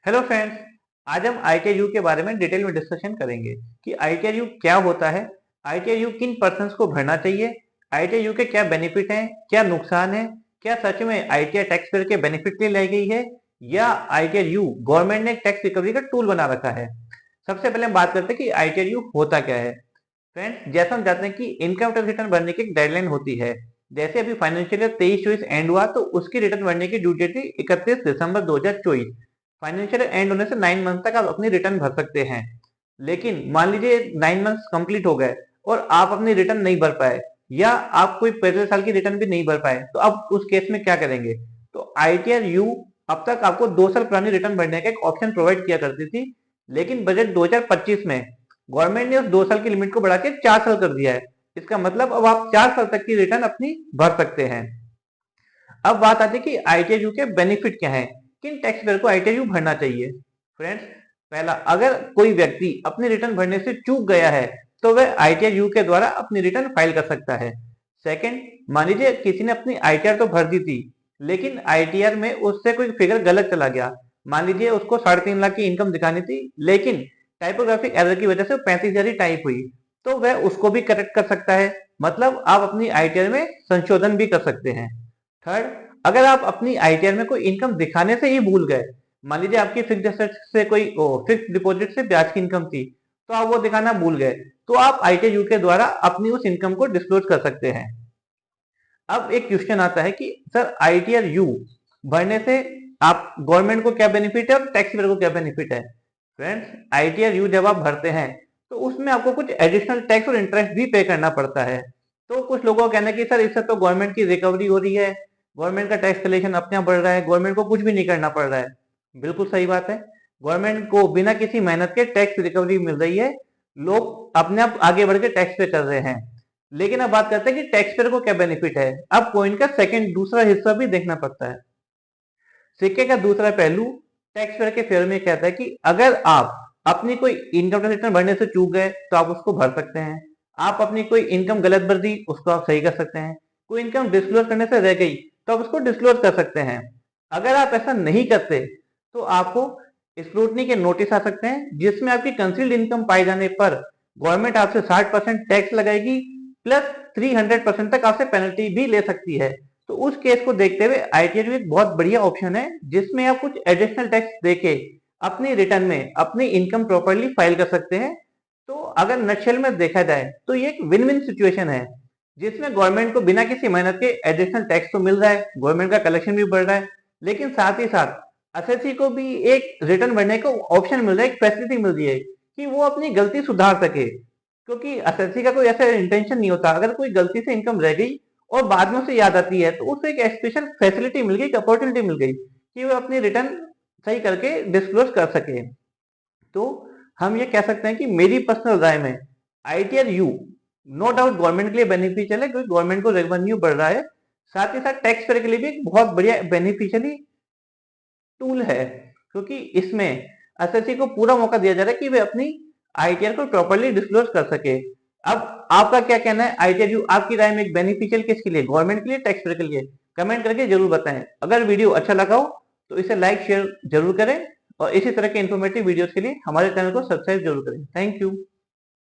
Hello friends. आज हम ITR-you के बारे में डिटेल में डिस्कशन करेंगे कि आईटीआर-यू क्या होता है, आईटीआर-यू किन पर्सन्स को भरना चाहिए, आईटीआर-यू के क्या बेनिफिट हैं, क्या नुकसान है, क्या सच में आईटीआर टैक्स पेयर के बेनिफिट के लिए लाई गई है या आईटीआर-यू गवर्नमेंट ने टैक्स रिकवरी का टूल बना रखा है। सबसे पहले हम बात करते हैं कि आईटीआर-यू होता क्या है। फ्रेंड्स, जैसा हम जानते हैं कि इनकम टैक्स रिटर्न भरने की एक डेडलाइन होती है। जैसे अभी फाइनेंशियल ईयर 23-24 एंड हुआ तो उसकी रिटर्न भरने की ड्यू डेट थी 31 दिसंबर 2024। फाइनेंशियल एंड होने से 9 मंथ तक आप अपनी रिटर्न भर सकते हैं। लेकिन मान लीजिए 9 मंथ्स कंप्लीट हो गए और आप अपनी रिटर्न नहीं भर पाए या आप कोई पिछले साल की रिटर्न भी नहीं भर पाए, तो अब उस केस में क्या करेंगे? तो आईटीआर यू अब तक आपको 2 साल पुरानी रिटर्न भरने का एक ऑप्शन प्रोवाइड किया करती थी, लेकिन बजट 2025 में गवर्नमेंट ने उस 2 साल की लिमिट को बढ़ा के 4 साल कर दिया है। इसका मतलब अब आप 4 साल तक की रिटर्न अपनी भर सकते हैं। अब बात आती है कि आईटीआर-यू के बेनिफिट क्या है, किन टैक्स पेयर को आईटीआर-यू भरना चाहिए। फ्रेंड्स, पहला, अगर कोई व्यक्ति अपनी रिटर्न भरने से चूक गया है तो वह आईटीआर-यू के द्वारा अपनी रिटर्न फाइल कर सकता है। सेकंड, मान लीजिए किसी ने अपनी आईटीआर तो भर दी थी, लेकिन आईटीआर में उससे कोई फिगर गलत चला गया। मान लीजिए उसको 3.5 लाख की इनकम दिखानी थी, लेकिन टाइपोग्राफिक एरर की वजह से 35,000 टाइप हुई, तो वह उसको भी करेक्ट कर सकता है। मतलब आप अपनी आईटीआर में संशोधन भी कर सकते हैं। थर्ड, अगर आप अपनी आईटीआर में कोई इनकम दिखाने से ही भूल गए, मान लीजिए आपकी फिक्स्ड एसेट से कोई फिक्स्ड डिपॉजिट से ब्याज की इनकम थी, तो आप वो दिखाना भूल गए, तो आप आईटीआर-यू के द्वारा अपनी उस इनकम को डिस्क्लोज कर सकते हैं। अब एक क्वेश्चन आता है कि सर, आईटीआर-यू भरने से आप गवर्नमेंट को क्या बेनिफिट है और टैक्स पेयर को क्या बेनिफिट है। फ्रेंड्स, आईटीआर-यू जब आप भरते हैं तो उसमें आपको कुछ एडिशनल टैक्स और इंटरेस्ट भी पे करना पड़ता है। तो कुछ लोगों का कहना है कि सर, इससे तो गवर्नमेंट की रिकवरी हो रही है, गवर्नमेंट का टैक्स कलेक्शन अपने आप बढ़ रहा है, गवर्नमेंट को कुछ भी नहीं करना पड़ रहा है। बिल्कुल सही बात है, गवर्नमेंट को बिना किसी मेहनत के टैक्स रिकवरी मिल रही है, लोग अपने आप आगे बढ़ के टैक्स पे कर रहे हैं। लेकिन अब बात करते हैं कि टैक्स पेयर को क्या बेनिफिट है। अब कॉइन का सेकंड दूसरा हिस्सा भी देखना पड़ता है। सिक्के का दूसरा पहलू टैक्स पेयर के फेवर में कहता है कि अगर आप अपनी कोई इनकम टैक्स रिटर्न भरने से चूक गए तो आप उसको भर सकते हैं। आप अपनी कोई इनकम गलत भर दी, उसको आप सही कर सकते हैं। कोई इनकम डिस्क्लोज करने से रह गई तो आप उसको डिस्क्लोज कर सकते हैं। अगर आप ऐसा नहीं करते तो आपको स्क्रूटनी के नोटिस आ सकते हैं, जिसमें आपकी कंसील्ड इनकम पाए जाने पर गवर्नमेंट आपसे 60% टैक्स लगाएगी, प्लस 300% तक आपसे पेनल्टी भी ले सकती है। तो उस केस को देखते हुए आईटीआर एक बहुत बढ़िया ऑप्शन है, जिसमें आप कुछ एडिशनल टैक्स देके अपनी रिटर्न में अपनी इनकम प्रॉपर्ली फाइल कर सकते हैं। तो अगर नक्शल में देखा जाए तो ये एक विन विन सिचुएशन है, जिसमें गवर्नमेंट को बिना किसी मेहनत के एडिशनल टैक्स तो मिल रहा है, गवर्नमेंट का कलेक्शन भी बढ़ रहा है, लेकिन साथ ही साथ एसएससी को भी एक रिटर्न भरने का ऑप्शन मिल रहा है, एक फैसिलिटी मिल रही है कि वो अपनी गलती सुधार सके। क्योंकि एसएससी का कोई ऐसा इंटेंशन नहीं होता, अगर कोई गलती से इनकम रह गई और बाद में उसे याद आती है तो उसे एक स्पेशल फैसिलिटी मिल गई, एक अपॉर्चुनिटी मिल गई कि वो अपनी रिटर्न सही करके डिस्क्लोज कर सके। तो हम ये कह सकते हैं कि मेरी पर्सनल राय में ITR you know doubt government के लिए बेनिफिशियल है, क्योंकि गवर्नमेंट को रेवेन्यू बढ़ रहा है। साथ ही साथ टैक्स पेयर के लिए भी एक बहुत बढ़िया बेनिफिशियली टूल है, क्योंकि इसमें एसएससी को पूरा मौका दिया जा रहा है कि वे अपनी आईटीआर को प्रॉपर्ली डिस्क्लोज कर सके। अब आपका क्या कहना है, आईटीआर यू आपकी राय में एक बेनिफिशियल किसके लिए, गवर्नमेंट के लिए, टैक्स पेयर के लिए? कमेंट करके जरूर बताएं। अगर वीडियो अच्छा लगा हो तो इसे लाइक शेयर जरूर करें और इसी तरह के इन्फॉर्मेटिव वीडियोस के लिए हमारे चैनल को सब्सक्राइब जरूर करें। Thank you.